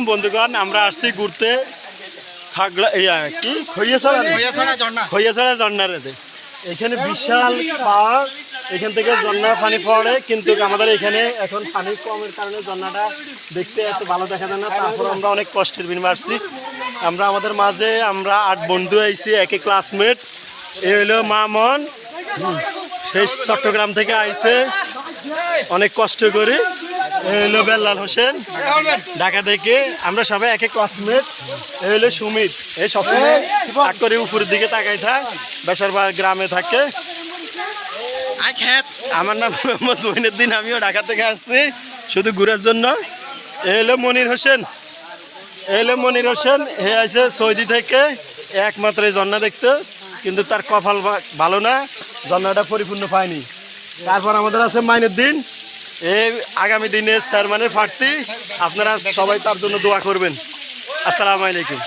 আলাইকুম বন্ধুগণ, আমরা আসছি ঘুরতে খাগড়া কি খইয়াছড়া ঝর্ণারেতে। এখানে বিশাল পাহাড়, এখান থেকে ঝর্ণা পানি পড়ে, কিন্তু আমাদের এখানে এখন পানি কমের কারণে ঝর্ণাটা দেখতে এত ভালো দেখা যায় না। তারপর আমরা অনেক কষ্টের বিনিময়ে আসছি। আমরা আমাদের মাঝে 8 বন্ধু আইছি, একই ক্লাসমেট। এ হইলো মামন, সেই চট্টগ্রাম থেকে আইছে, অনেক কষ্ট করি। হইলো বেল্লাল হোসেন, ঢাকা থেকে। আমরা সবাই এক ক্লাসমেট। এই হইলো সুমিত, এই সবসময় এক করে উপরের দিকে তাকাই থাক, বেসরবার গ্রামে থাকে। আমার নাম মোহাম্মদ মঈনুদ্দিন, আমিও ঢাকা থেকে আসছি শুধু ঘুরার জন্য। এই হইলো মনির হোসেন, হে আছে সৌদি থেকে, একমাত্র এই ঝর্ণা দেখতে, কিন্তু তার কপাল ভালো না, ঝর্ণাটা পরিপূর্ণ পায়নি। তারপর আমাদের আছে মাইনুদ্দিন, এই আগামী দিনে চেয়ারম্যানের প্রার্থী। আপনারা সবাই তার জন্য দোয়া করবেন। আসসালামু আলাইকুম।